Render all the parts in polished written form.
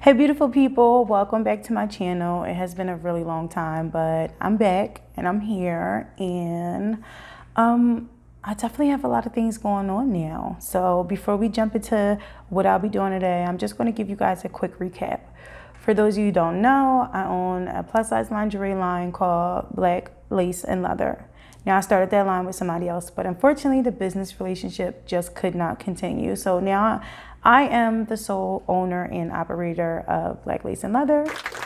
Hey beautiful people, welcome back to my channel. It has been a really long time, but I'm back and I'm here, and I definitely have a lot of things going on now. So before we jump into what I'll be doing today, I'm just going to give you guys a quick recap. For those of you who don't know, I own a plus size lingerie line called Black Lace and Leather. Now I started that line with somebody else, but unfortunately the business relationship just could not continue. So now I am the sole owner and operator of Black Lace and Leather,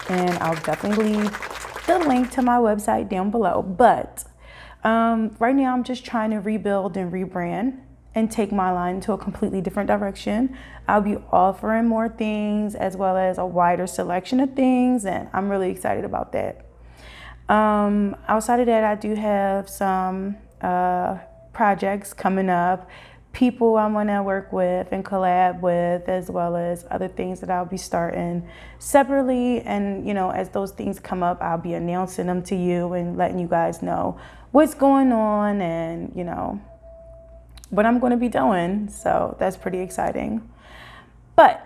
and I'll definitely leave the link to my website down below. But right now I'm just trying to rebuild and rebrand and take my line into a completely different direction. I'll be offering more things as well as a wider selection of things, and I'm really excited about that. Outside of that, I do have some projects coming up, people I want to work with and collab with, as well as other things that I'll be starting separately. And, you know, as those things come up, I'll be announcing them to you and letting you guys know what's going on and, you know, what I'm going to be doing. So that's pretty exciting. But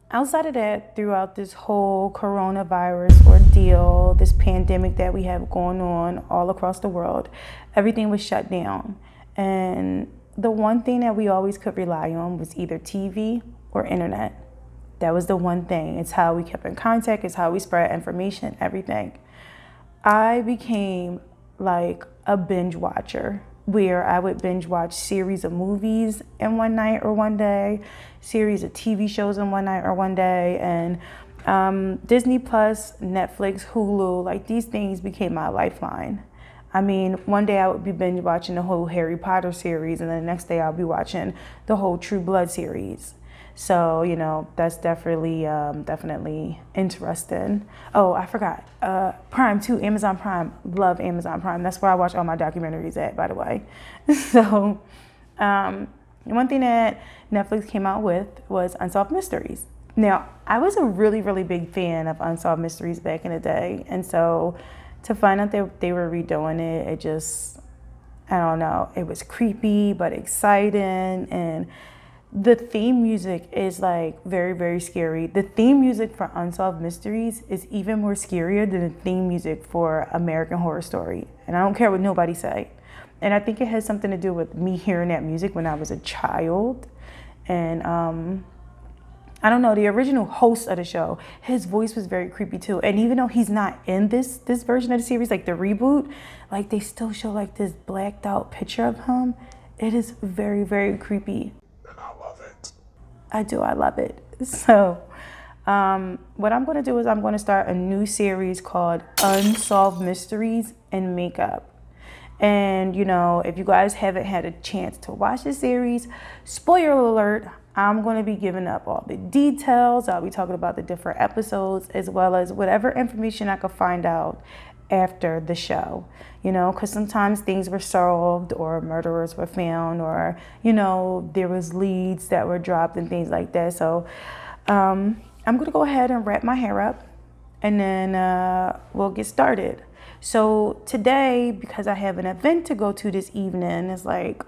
outside of that, throughout this whole coronavirus ordeal, this pandemic that we have going on all across the world, everything was shut down. And the one thing that we always could rely on was either TV or internet. That was the one thing. It's how we kept in contact. It's how we spread information, everything. I became like a binge watcher, where I would binge watch series of movies in one night or one day, series of TV shows in one night or one day, and Disney Plus, Netflix, Hulu, like these things became my lifeline. I mean, one day I would be binge watching the whole Harry Potter series, and then the next day I'll be watching the whole True Blood series. So, you know, that's definitely interesting. Oh, I forgot. Prime too, Amazon Prime. Love Amazon Prime. That's where I watch all my documentaries at, by the way. So, one thing that Netflix came out with was Unsolved Mysteries. Now, I was a really, really big fan of Unsolved Mysteries back in the day. And so to find out that they were redoing it, it just, I don't know, it was creepy, but exciting. And the theme music is like very, very scary. The theme music for Unsolved Mysteries is even more scarier than the theme music for American Horror Story. And I don't care what nobody say. And I think it has something to do with me hearing that music when I was a child. And I don't know, the original host of the show, his voice was very creepy too. And even though he's not in this version of the series, like the reboot, like they still show like this blacked out picture of him. It is very, very creepy. I do. I love it. So what I'm going to do is I'm going to start a new series called Unsolved Mysteries and Makeup. And, you know, if you guys haven't had a chance to watch the series, spoiler alert, I'm going to be giving up all the details. I'll be talking about the different episodes as well as whatever information I could find out after the show, you know, because sometimes things were solved or murderers were found, or, you know, there was leads that were dropped and things like that. So I'm going to go ahead and wrap my hair up, and then we'll get started. So today, because I have an event to go to this evening, it's like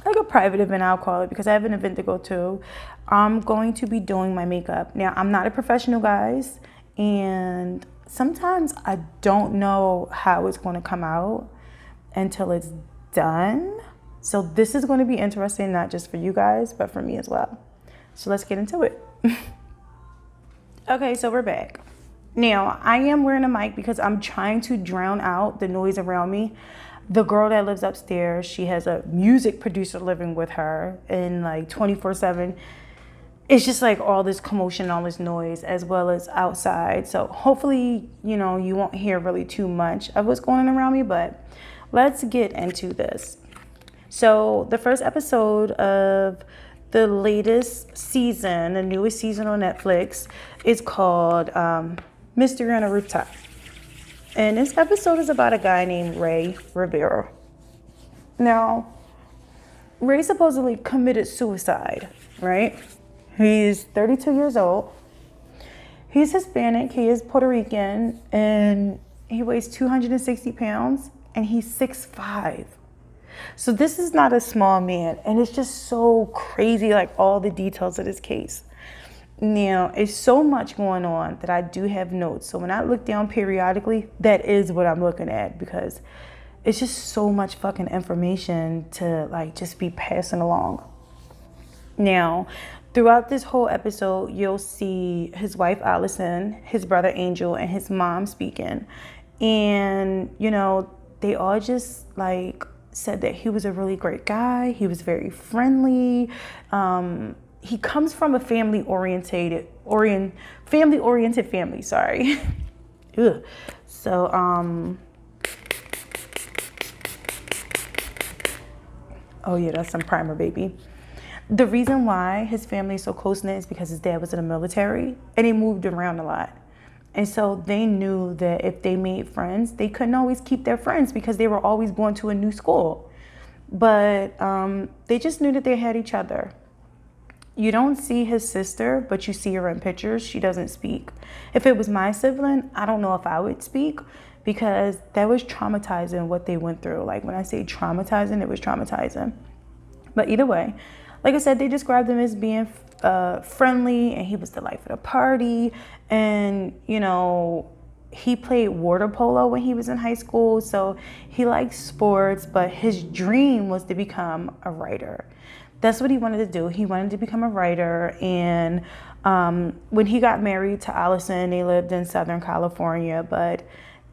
a private event, I'll call it, because I have an event to go to. I'm going to be doing my makeup. Now, I'm not a professional, guys, and sometimes I don't know how it's going to come out until it's done. So this is going to be interesting, not just for you guys, but for me as well. So let's get into it. Okay, so we're back. Now, I am wearing a mic because I'm trying to drown out the noise around me. The girl that lives upstairs, she has a music producer living with her, and like 24/7. It's just like all this commotion, all this noise, as well as outside. So hopefully, you know, you won't hear really too much of what's going on around me, but let's get into this. So the first episode of the latest season, the newest season on Netflix, is called Mystery on a Rooftop. And this episode is about a guy named Rey Rivera. Now, Rey supposedly committed suicide, right? He's 32 years old. He's Hispanic, he is Puerto Rican, and he weighs 260 pounds, and he's 6'5". So this is not a small man, and it's just so crazy, like all the details of this case. Now, it's so much going on that I do have notes. So when I look down periodically, that is what I'm looking at, because it's just so much fucking information to like just be passing along. Now, throughout this whole episode, you'll see his wife Allison, his brother Angel, and his mom speaking. And, you know, they all just like said that he was a really great guy. He was very friendly. He comes from a family-oriented family, sorry. Ugh. So, oh yeah, that's some primer, baby. The reason why his family is so close-knit is because his dad was in the military and he moved around a lot. And so they knew that if they made friends, they couldn't always keep their friends because they were always going to a new school. But they just knew that they had each other. You don't see his sister, but you see her in pictures. She doesn't speak. If it was my sibling, I don't know if I would speak, because that was traumatizing what they went through. Like when I say traumatizing, it was traumatizing. But either way, like I said, they described him as being friendly, and he was the life of the party. And, you know, he played water polo when he was in high school. So he liked sports, but his dream was to become a writer. That's what he wanted to do. He wanted to become a writer. And when he got married to Allison, they lived in Southern California, but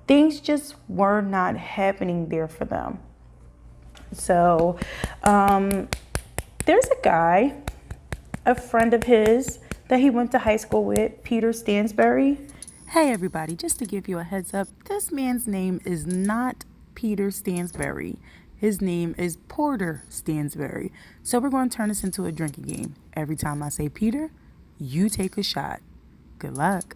things just were not happening there for them. So there's a guy, a friend of his that he went to high school with, Peter Stansberry. Hey everybody, just to give you a heads up, this man's name is not Peter Stansberry. His name is Porter Stansberry. So we're going to turn this into a drinking game. Every time I say Peter, you take a shot. Good luck.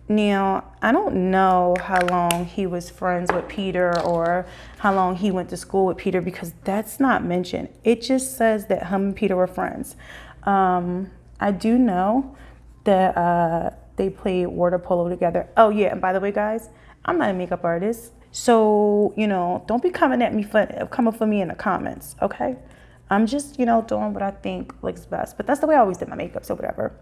Now, I don't know how long he was friends with Peter or how long he went to school with Peter, because that's not mentioned. It just says that him and Peter were friends. I do know that they played water polo together. Oh yeah, and by the way, guys, I'm not a makeup artist. So, you know, don't be coming for me in the comments, okay? I'm just, you know, doing what I think looks best. But that's the way I always did my makeup, so whatever.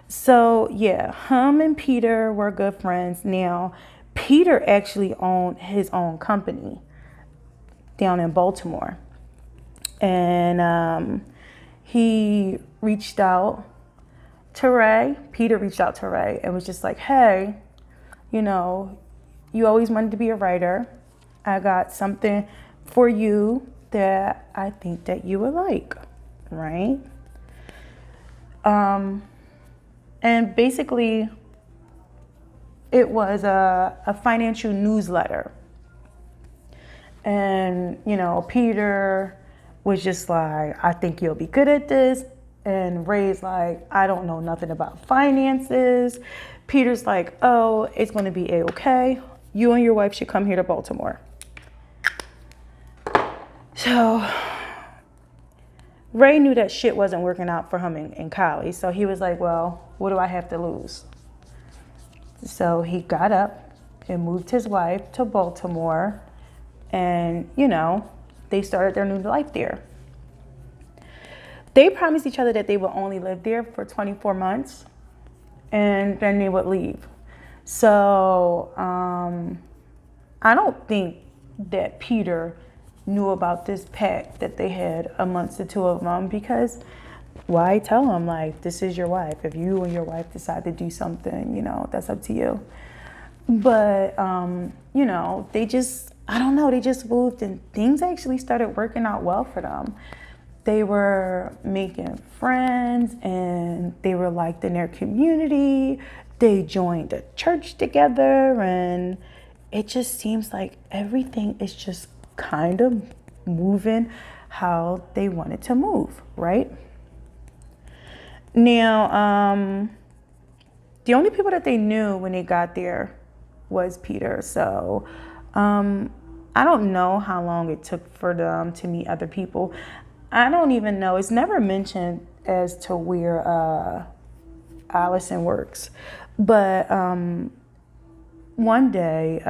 So, yeah, him and Peter were good friends. Now, Peter actually owned his own company down in Baltimore. And he reached out to Rey. Peter reached out to Rey and was just like, hey, you know, you always wanted to be a writer. I got something for you that I think that you would like, right? And basically, it was a financial newsletter. And, you know, Peter was just like, I think you'll be good at this. And Rey's like, I don't know nothing about finances. Peter's like, oh, it's going to be A-okay. You and your wife should come here to Baltimore. So Rey knew that shit wasn't working out for him in college. So he was like, well, what do I have to lose? So he got up and moved his wife to Baltimore. And, you know, they started their new life there. They promised each other that they would only live there for 24 months and then they would leave. So I don't think that Peter knew about this pact that they had amongst the two of them, because why tell him, like, this is your wife? If you and your wife decide to do something, you know, that's up to you. But, you know, they just moved and things actually started working out well for them. They were making friends and they were liked in their community. They joined a church together, and it just seems like everything is just kind of moving how they wanted to move, right? Now, the only people that they knew when they got there was Peter. So I don't know how long it took for them to meet other people. I don't even know. It's never mentioned as to where Allison works. But one day,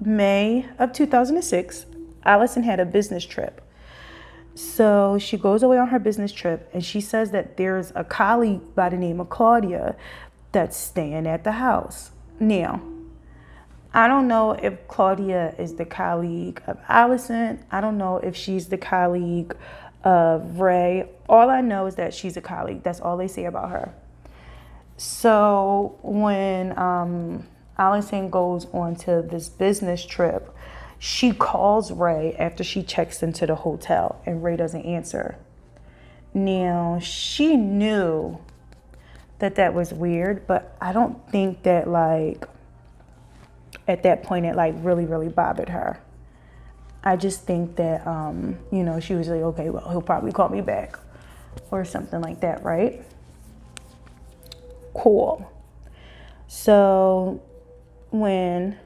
May of 2006, Allison had a business trip. So she goes away on her business trip, and she says that there's a colleague by the name of Claudia that's staying at the house. Now, I don't know if Claudia is the colleague of Allison. I don't know if she's the colleague of Rey. All I know is that she's a colleague. That's all they say about her. So when Allison goes on to this business trip, she calls Rey after she checks into the hotel, and Rey doesn't answer. Now, she knew that was weird, but I don't think that, like, at that point it, like, really, really bothered her. I just think that, she was like, okay, well, he'll probably call me back or something like that, right? Cool. So when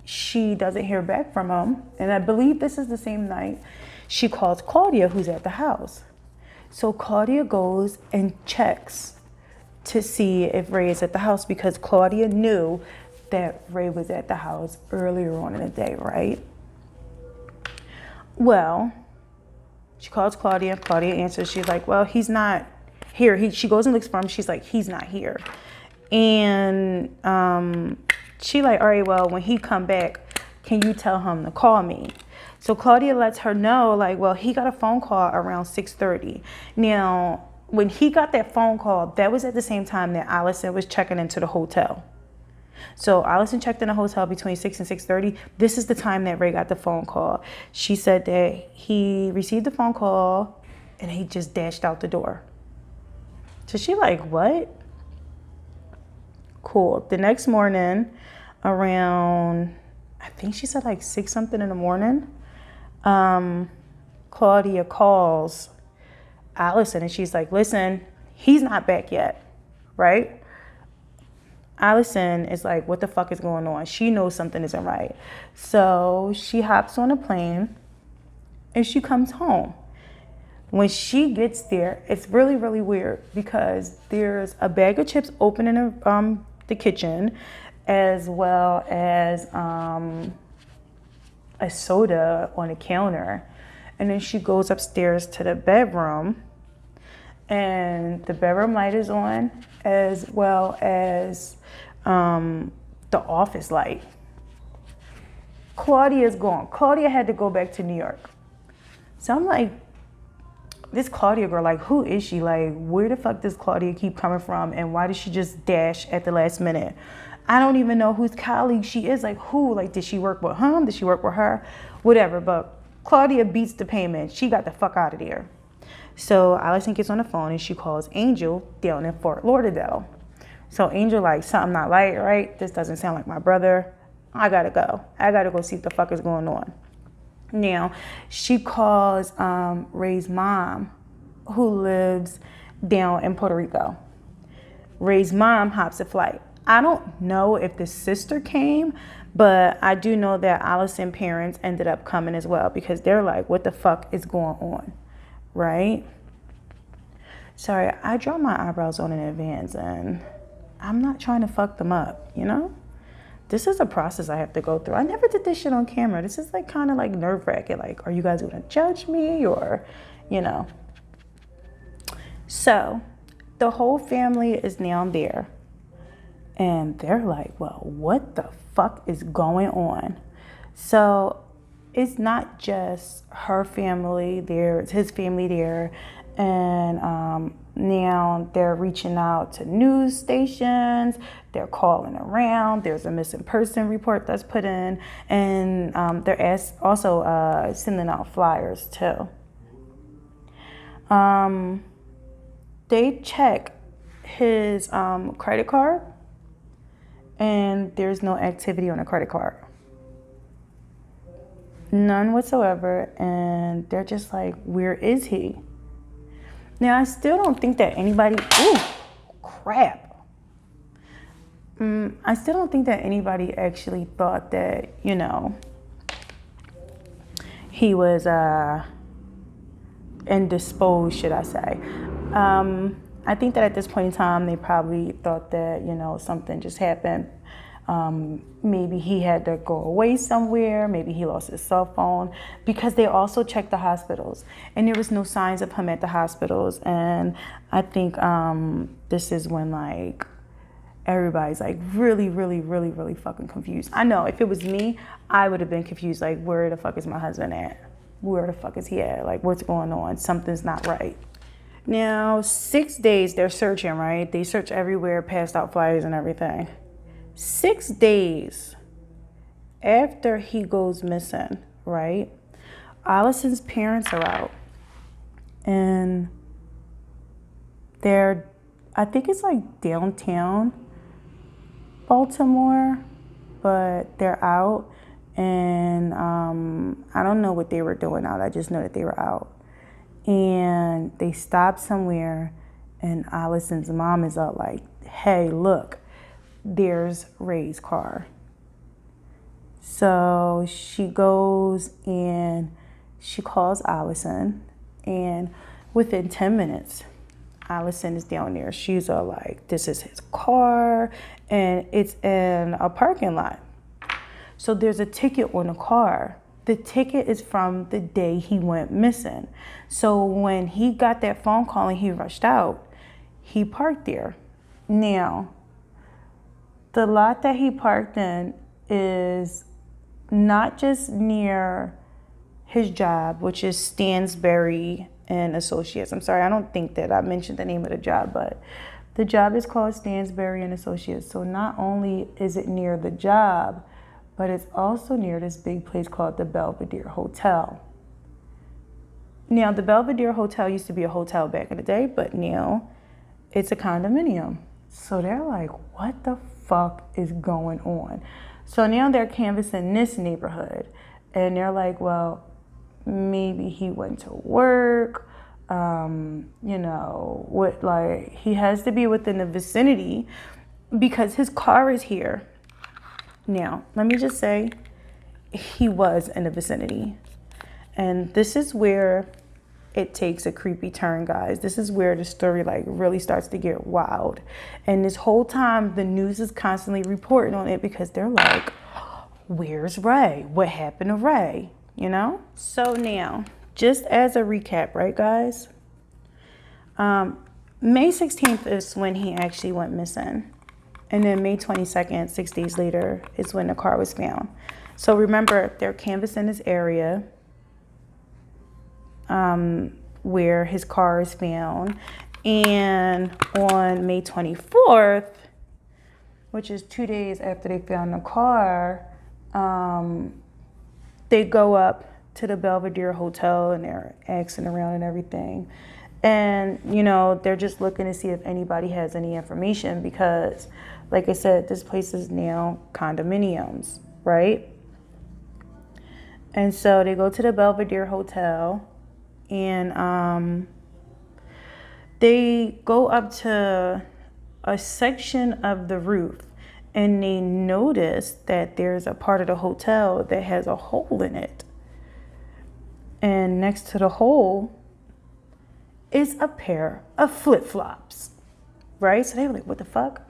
she doesn't hear back from him, and I believe this is the same night, she calls Claudia, who's at the house. So Claudia goes and checks to see if Rey is at the house, because Claudia knew that Rey was at the house earlier on in the day, right? Well, she calls Claudia. Claudia answers. She's like, well, he's not here. She goes and looks for him. She's like, he's not here. And she like, all right, well, when he come back, can you tell him to call me? So Claudia lets her know, like, well, he got a phone call around 6:30. Now, when he got that phone call, that was at the same time that Allison was checking into the hotel. So Allison checked in a hotel between 6 and 6:30. This is the time that Rey got the phone call. She said that he received the phone call and he just dashed out the door. So she like, what? Cool. The next morning, around, I think she said like 6 something in the morning, Claudia calls Allison and she's like, listen, he's not back yet, right? Allison is like, what the fuck is going on? She knows something isn't right. So she hops on a plane and she comes home. When she gets there, it's really, really weird because there's a bag of chips open in the kitchen, as well as a soda on the counter. And then she goes upstairs to the bedroom, and the bedroom light is on, as well as the office light. Claudia's gone. Claudia had to go back to New York. So I'm like, this Claudia girl, like, who is she? Like, where the fuck does Claudia keep coming from? And why did she just dash at the last minute? I don't even know whose colleague she is. Like, who? Like, did she work with him? Did she work with her? Whatever. But Claudia beats the payment. She got the fuck out of there. So Allison gets on the phone and she calls Angel down in Fort Lauderdale. So Angel like, something not right? This doesn't sound like my brother. I gotta go. I gotta go see what the fuck is going on. Now, she calls Rey's mom, who lives down in Puerto Rico. Rey's mom hops a flight. I don't know if the sister came, but I do know that Allison's parents ended up coming as well, because they're like, what the fuck is going on, right? Sorry, I draw my eyebrows on in advance, and I'm not trying to fuck them up, you know? This is a process I have to go through. I never did this shit on camera. This is like kind of like nerve-wracking. Like, are you guys gonna judge me, or, you know? So the whole family is now there, and they're like, well, what the fuck is going on? So it's not just her family there, it's his family there. And now they're reaching out to news stations, they're calling around, there's a missing person report that's put in, and they're also sending out flyers too. They check his credit card, and there's no activity on the credit card. None whatsoever, and they're just like, where is he? Now, I still don't think that anybody, I still don't think that anybody actually thought that, you know, he was indisposed, should I say. I think that at this point in time, they probably thought that, you know, something just happened. Maybe he had to go away somewhere. Maybe he lost his cell phone, because they also checked the hospitals and there was no signs of him at the hospitals. And I think this is when like everybody's like really, really, really, really fucking confused. I know if it was me, I would have been confused. Like, where the fuck is my husband at? Where the fuck is he at? Like, what's going on? Something's not right. Now, 6 days they're searching, right? They search everywhere, passed out flyers and everything. 6 days after he goes missing, right? Allison's parents are out. And they're, I think it's like downtown Baltimore, but they're out. And I don't know what they were doing out. I just know that they were out. And they stopped somewhere, and Allison's mom is up like, hey, look, there's Ray's car. So she goes and she calls Allison, and within 10 minutes, Allison is down there. She's all like, this is his car, and it's in a parking lot. So there's a ticket on the car. The ticket is from the day he went missing. So when he got that phone call and he rushed out, he parked there. Now, the lot that he parked in is not just near his job, which is Stansberry and Associates. I'm sorry, I don't think that I mentioned the name of the job, but the job is called Stansberry and Associates. So not only is it near the job, but it's also near this big place called the Belvedere Hotel. Now, the Belvedere Hotel used to be a hotel back in the day, but now it's a condominium. So they're like, what the fuck is going on? So now they're canvassing this neighborhood, and they're like, well, maybe he went to work, you know, what, like, he has to be within the vicinity because his car is here. Now, let me just say, he was in the vicinity. And this is where it takes a creepy turn, guys. This is where the story like really starts to get wild. And this whole time, the news is constantly reporting on it because they're like, where's Ray? What happened to Ray? You know? So now, just as a recap, right, guys? May 16th is when he actually went missing. And then May 22nd, 6 days later, is when the car was found. So remember, they're canvassing this area where his car is found. And on May 24th, which is 2 days after they found the car, they go up to the Belvedere Hotel and they're asking around and everything. And, you know, they're just looking to see if anybody has any information because, like I said, this place is now condominiums, right? And so they go to the Belvedere Hotel and they go up to a section of the roof and they notice that there's a part of the hotel that has a hole in it. And next to the hole is a pair of flip-flops, right? So they were like, what the fuck?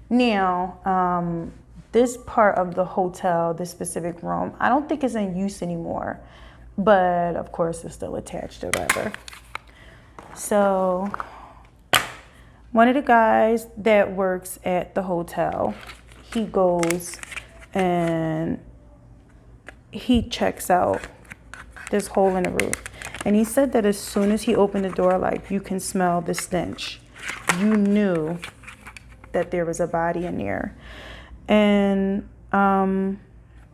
Now, this part of the hotel, this specific room, I don't think it's in use anymore, but of course it's still attached or whatever. So one of the guys that works at the hotel, he goes and he checks out this hole in the roof. And he said that as soon as he opened the door, like, you can smell the stench. You knew that there was a body in there. And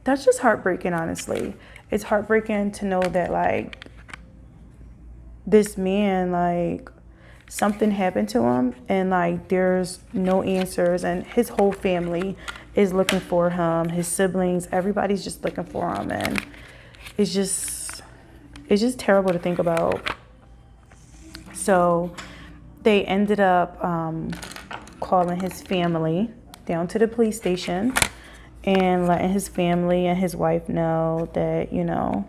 that's just heartbreaking, honestly. It's heartbreaking to know that, like, this man, like, something happened to him and, like, there's no answers. And his whole family is looking for him. His siblings, everybody's just looking for him. And it's just terrible to think about. So they ended up calling his family down to the police station and letting his family and his wife know that, you know,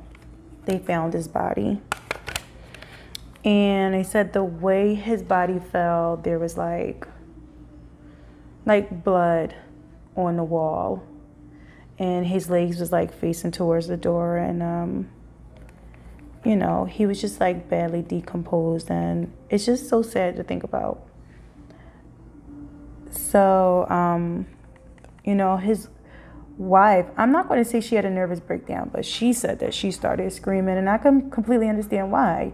they found his body. And they said the way his body fell, there was like blood on the wall, and his legs was like facing towards the door, and you know, he was just like badly decomposed, and it's just so sad to think about. So you know, his wife, I'm not going to say she had a nervous breakdown, but she said that she started screaming, and I can completely understand why.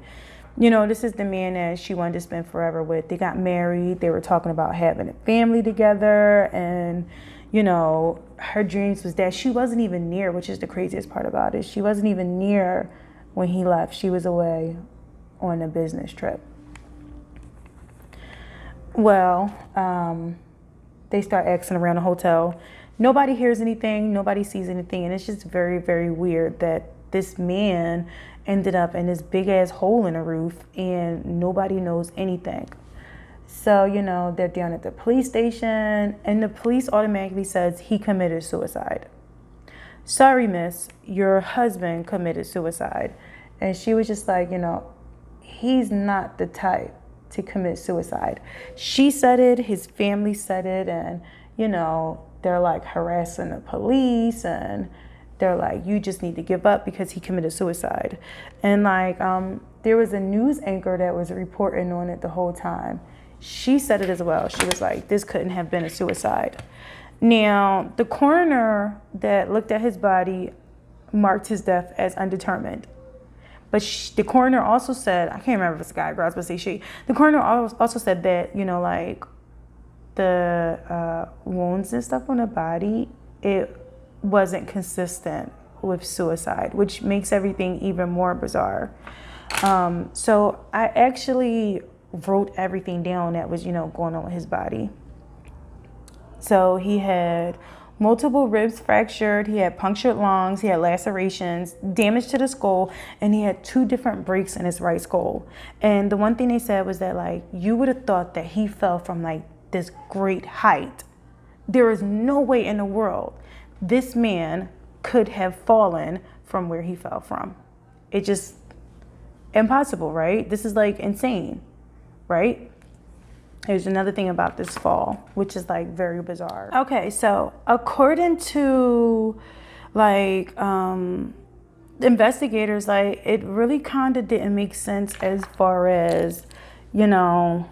You know, this is the man that she wanted to spend forever with. They got married. They were talking about having a family together, and you know, her dreams was that she wasn't even near, which is the craziest part about it. She wasn't even near when he left. She was away on a business trip. Well, they start asking around the hotel. Nobody hears anything. Nobody sees anything. And it's just very, very weird that this man ended up in this big ass hole in the roof and nobody knows anything. So, you know, they're down at the police station and the police automatically says he committed suicide. Sorry, miss, your husband committed suicide. And she was just like, you know, he's not the type to commit suicide. She said it, his family said it, and, you know, they're like harassing the police, and they're like, you just need to give up because he committed suicide. And like, there was a news anchor that was reporting on it the whole time. She said it as well. She was like, this couldn't have been a suicide. Now, the coroner that looked at his body marked his death as undetermined. But the coroner also said, I can't remember if it's a guy or girl, I was supposed to say she. The coroner also said that, you know, like the wounds and stuff on the body, it wasn't consistent with suicide, which makes everything even more bizarre. So I actually wrote everything down that was, you know, going on with his body. So he had multiple ribs fractured, he had punctured lungs, he had lacerations, damage to the skull, and he had 2 different breaks in his right skull. And the one thing they said was that, like, you would have thought that he fell from like this great height. There is no way in the world this man could have fallen from where he fell from. It just impossible, right? This is like insane, right? There's another thing about this fall, which is like very bizarre. Okay, so according to like investigators, like it really kind of didn't make sense as far as, you know,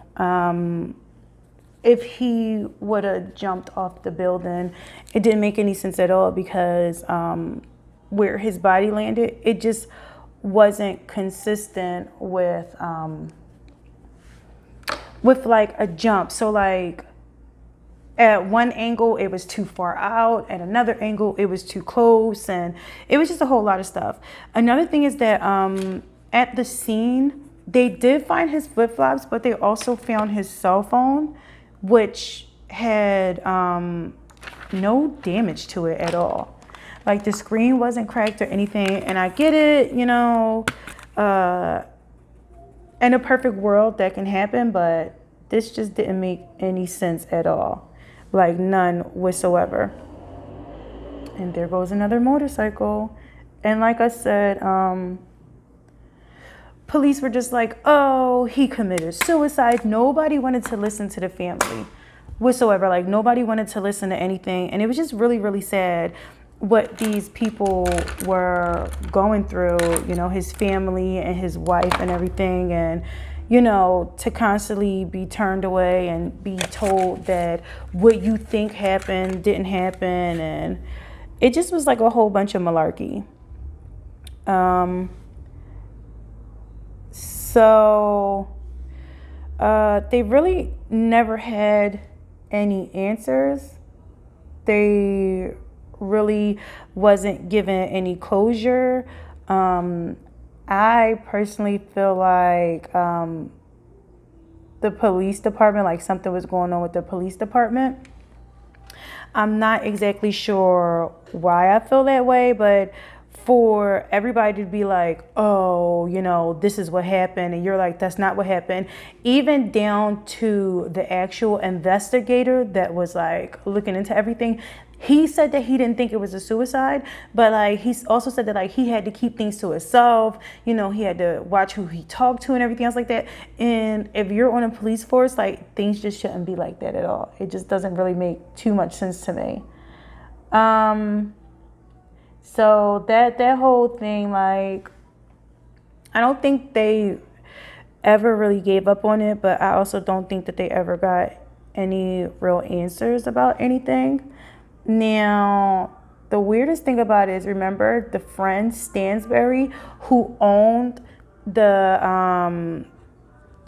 if he would have jumped off the building. It didn't make any sense at all because where his body landed, it just wasn't consistent with like a jump. So like at one angle it was too far out, at another angle it was too close, and it was just a whole lot of stuff. Another thing is that at the scene they did find his flip-flops, but they also found his cell phone, which had no damage to it at all. Like the screen wasn't cracked or anything. And I get it, you know, in a perfect world that can happen, but this just didn't make any sense at all. Like none whatsoever. And there goes another motorcycle. And like I said, police were just like, oh, he committed suicide. Nobody wanted to listen to the family whatsoever. Like nobody wanted to listen to anything. And it was just really, really sad what these people were going through, you know, his family and his wife and everything. And, you know, to constantly be turned away and be told that what you think happened didn't happen. And it just was like a whole bunch of malarkey. So they really never had any answers. They really wasn't given any closure. I personally feel like the police department, like something was going on with the police department. I'm not exactly sure why I feel that way, but for everybody to be like, oh, you know, this is what happened, and you're like, that's not what happened. Even down to the actual investigator that was like looking into everything, he said that he didn't think it was a suicide, but like he also said that like he had to keep things to himself. You know, he had to watch who he talked to and everything else like that. And if you're on a police force, like things just shouldn't be like that at all. It just doesn't really make too much sense to me. So that whole thing, like, I don't think they ever really gave up on it, but I also don't think that they ever got any real answers about anything. Now, the weirdest thing about it is, remember the friend Stansberry who owned the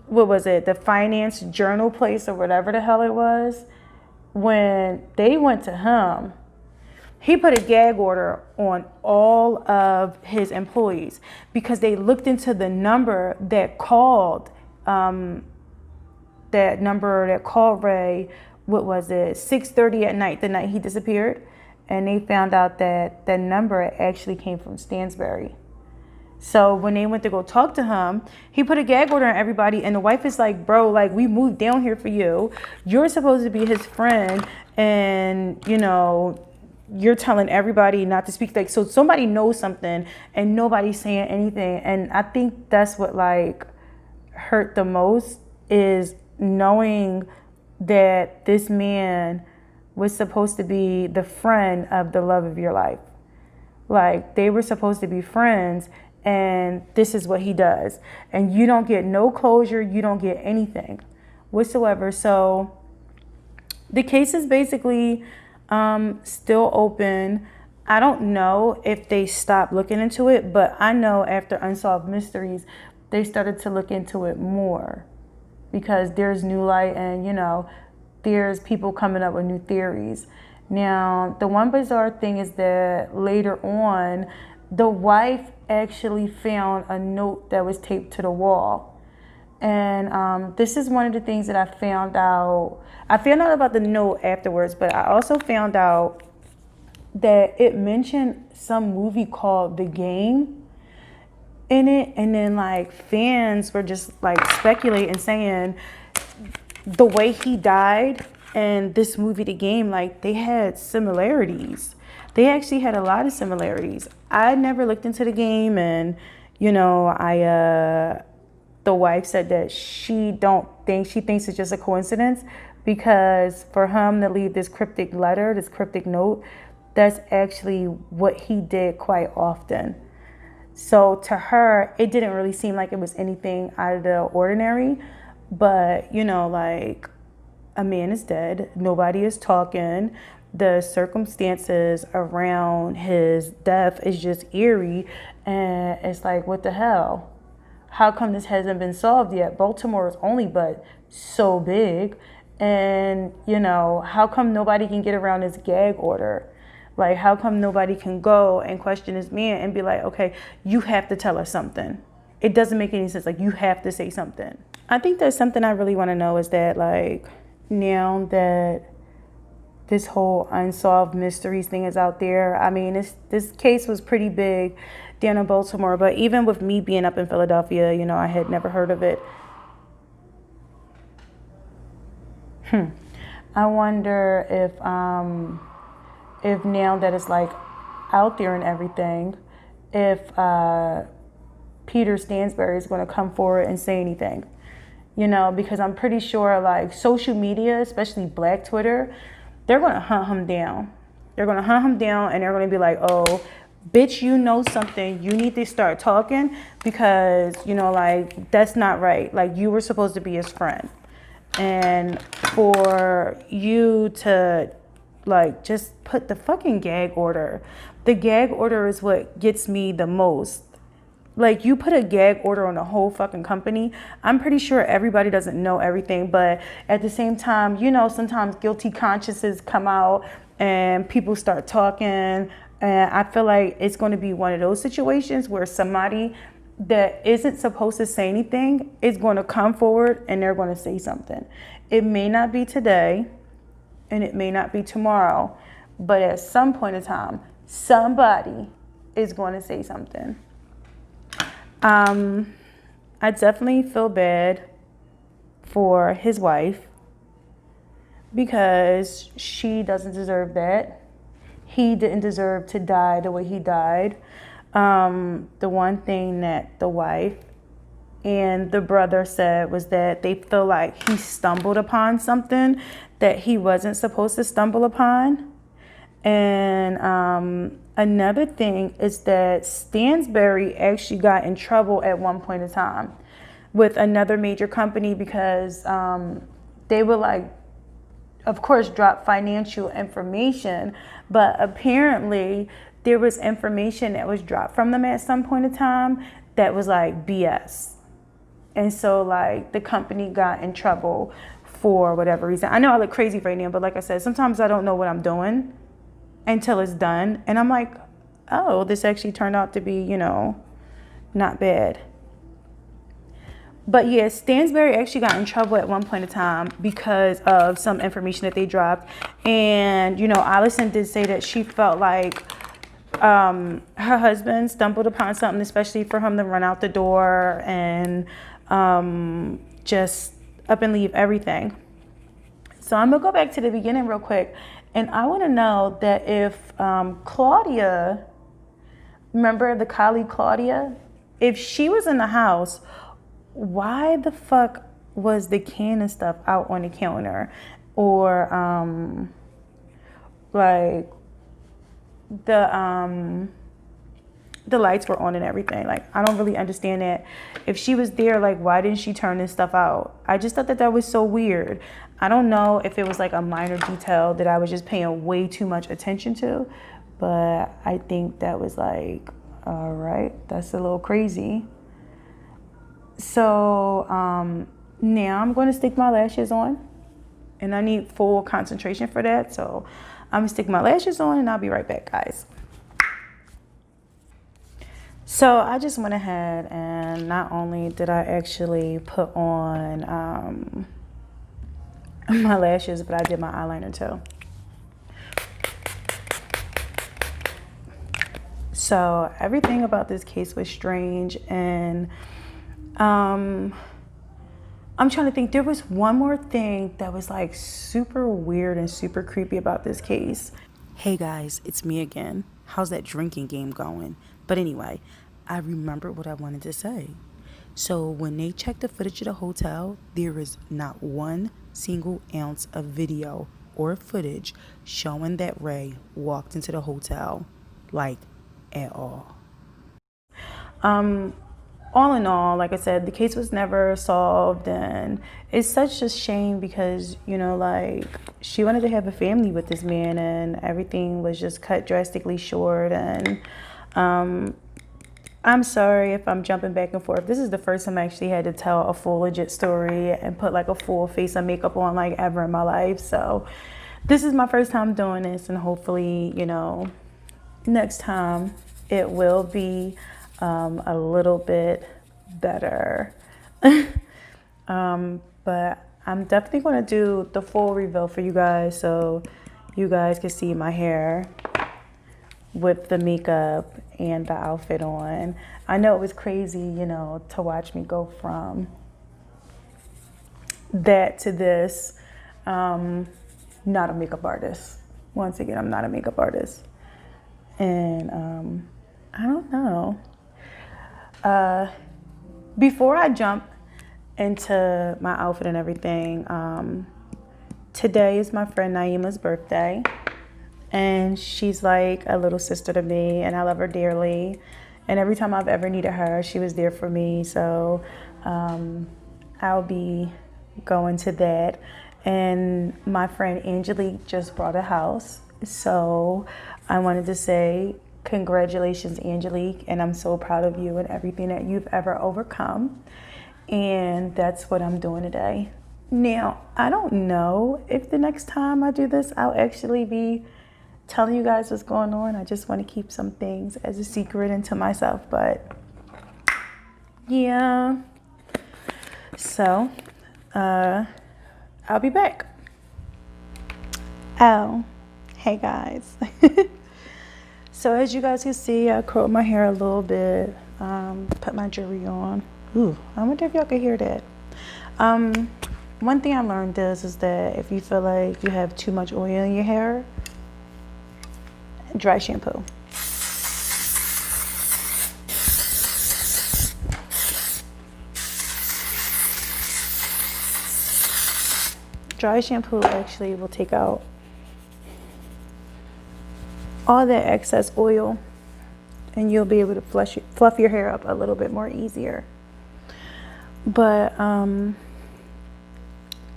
what was it, the finance journal place or whatever the hell it was? When they went to him, he put a gag order on all of his employees because they looked into the number that called Ray, what was it, 6:30 at night, the night he disappeared, and they found out that the number actually came from Stansberry. So when they went to go talk to him, he put a gag order on everybody, and the wife is like, bro, like, we moved down here for you. You're supposed to be his friend, and, you know, you're telling everybody not to speak. Like, so somebody knows something, and nobody's saying anything. And I think that's what, like, hurt the most, is knowing that this man was supposed to be the friend of the love of your life. Like, they were supposed to be friends, and this is what he does. And you don't get no closure. You don't get anything whatsoever. So the case is basically still open. I don't know if they stopped looking into it, but I know after Unsolved Mysteries, they started to look into it more because there's new light and, you know, there's people coming up with new theories. Now, the one bizarre thing is that later on, the wife actually found a note that was taped to the wall. And this is one of the things that I found out. I found out about the note afterwards, but I also found out that it mentioned some movie called The Game in it. And then, like, fans were just, like, speculating, saying the way he died and this movie, The Game, like, they had similarities. They actually had a lot of similarities. I never looked into The Game, and, you know, the wife said that she thinks it's just a coincidence, because for him to leave this cryptic letter, this cryptic note, that's actually what he did quite often. So to her, it didn't really seem like it was anything out of the ordinary. But, you know, like, a man is dead. Nobody is talking. The circumstances around his death is just eerie. And it's like, what the hell? How come this hasn't been solved yet? Baltimore is only but so big. And, you know, how come nobody can get around this gag order? Like, how come nobody can go and question this man and be like, okay, you have to tell us something. It doesn't make any sense. Like, you have to say something. I think that's something I really want to know, is that, like, now that this whole Unsolved Mysteries thing is out there, I mean, this case was pretty big down in Baltimore, but even with me being up in Philadelphia, you know, I had never heard of it. I wonder if now that it's, like, out there and everything, if Peter Stansberry is going to come forward and say anything, you know, because I'm pretty sure, like, social media, especially Black Twitter, they're going to hunt him down. They're going to hunt him down, and they're going to be like, oh, bitch, you know something. You need to start talking, because, you know, like, that's not right. Like, you were supposed to be his friend. And for you to, like, just put the fucking gag order. The gag order is what gets me the most. Like, you put a gag order on the whole fucking company. I'm pretty sure everybody doesn't know everything, but at the same time, you know, sometimes guilty consciences come out and people start talking. And I feel like it's going to be one of those situations where somebody that isn't supposed to say anything is going to come forward and they're going to say something. It may not be today and it may not be tomorrow, but at some point in time, somebody is going to say something. I definitely feel bad for his wife, because she doesn't deserve that. He didn't deserve to die the way he died. The one thing that the wife and the brother said was that they feel like he stumbled upon something that he wasn't supposed to stumble upon. And another thing is that Stansberry actually got in trouble at one point in time with another major company because they were like, of course, drop financial information, but apparently there was information that was dropped from them at some point in time that was like BS. And so like the company got in trouble for whatever reason. I know I look crazy right now, but like I said, sometimes I don't know what I'm doing until it's done. And I'm like, oh, this actually turned out to be, not bad. But yeah, Stansberry actually got in trouble at one point in time because of some information that they dropped. And, Allison did say that she felt like her husband stumbled upon something, especially for him to run out the door and just up and leave everything. So I'm going to go back to the beginning real quick. And I want to know that if Claudia, remember the colleague Claudia, if she was in the house, why the fuck was the can and stuff out on the counter? Or like the lights were on and everything. Like, I don't really understand that. If she was there, like, why didn't she turn this stuff out? I just thought that was so weird. I don't know if it was like a minor detail that I was just paying way too much attention to, but I think that was like, all right, that's a little crazy. So now I'm going to stick my lashes on, and I need full concentration for that. So I'm going to stick my lashes on, and I'll be right back, guys. So I just went ahead, and not only did I actually put on my lashes, but I did my eyeliner too. So everything about this case was strange, and I'm trying to think. There was one more thing that was like super weird and super creepy about this case. Hey guys, it's me again. How's that drinking game going? But anyway, I remembered what I wanted to say. So when they checked the footage of the hotel, there is not one single ounce of video or footage showing that Rey walked into the hotel, like, at all. All in all, like I said, the case was never solved, and it's such a shame because, like, she wanted to have a family with this man, and everything was just cut drastically short. And I'm sorry if I'm jumping back and forth. This is the first time I actually had to tell a full legit story and put like a full face of makeup on like ever in my life. So this is my first time doing this, and hopefully, next time it will be a little bit better. But I'm definitely going to do the full reveal for you guys so you guys can see my hair with the makeup and the outfit on. I know it was crazy, to watch me go from that to this. Not a makeup artist. Once again, I'm not a makeup artist. And I don't know. Before I jump into my outfit and everything, today is my friend Naima's birthday. And she's like a little sister to me, and I love her dearly. And every time I've ever needed her, she was there for me. So I'll be going to that. And my friend Angelique just bought a house. So I wanted to say congratulations, Angelique. And I'm so proud of you and everything that you've ever overcome. And that's what I'm doing today. Now, I don't know if the next time I do this, I'll actually be telling you guys what's going on. I just want to keep some things as a secret and to myself, but yeah. So I'll be back. Oh, hey guys. So as you guys can see, I curled my hair a little bit, put my jewelry on. Ooh, I wonder if y'all can hear that. One thing I learned is that if you feel like you have too much oil in your hair, dry shampoo. Dry shampoo actually will take out all that excess oil, and you'll be able to fluff your hair up a little bit more easier. But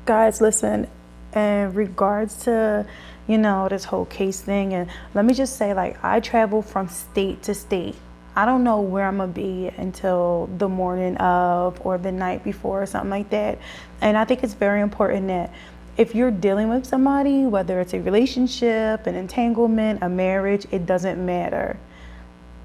guys, listen, in regards to, you know, this whole case thing, and let me just say, like, I travel from state to state. I don't know where I'm gonna be until the morning of or the night before or something like that. And I think it's very important that if you're dealing with somebody, whether it's a relationship, an entanglement, a marriage, it doesn't matter.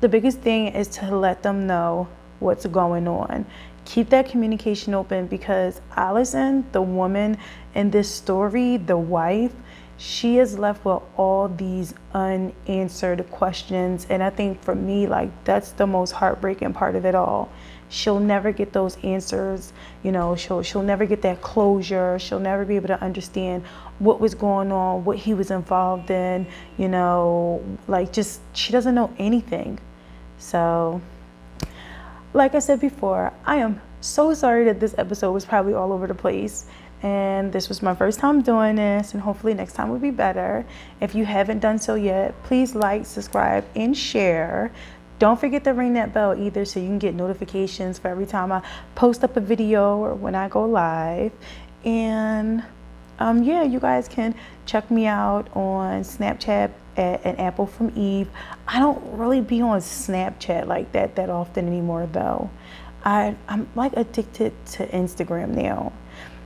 The biggest thing is to let them know what's going on. Keep that communication open, because Allison, the woman in this story, the wife, she is left with all these unanswered questions. And I think for me, like, that's the most heartbreaking part of it all. She'll never get those answers. You know, she'll never get that closure. She'll never be able to understand what was going on, what he was involved in, you know, like, just, she doesn't know anything. So, like I said before, I am so sorry that this episode was probably all over the place. And this was my first time doing this, and hopefully next time will be better. If you haven't done so yet, please like, subscribe, and share. Don't forget to ring that bell either, so you can get notifications for every time I post up a video or when I go live. And yeah, you guys can check me out on Snapchat at an apple from Eve. I don't really be on Snapchat like that often anymore, though. I'm like addicted to Instagram now.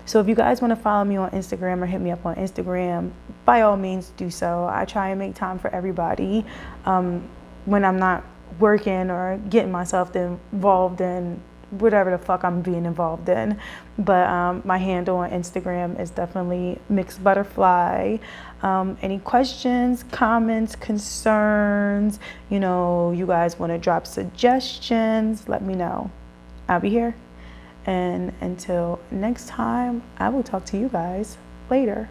So if you guys want to follow me on Instagram or hit me up on Instagram, by all means do so. I try and make time for everybody when I'm not working or getting myself involved in whatever the fuck I'm being involved in. But my handle on Instagram is definitely Mixed Butterfly. Any questions, comments, concerns, you know, you guys want to drop suggestions, let me know. I'll be here. And until next time, I will talk to you guys later.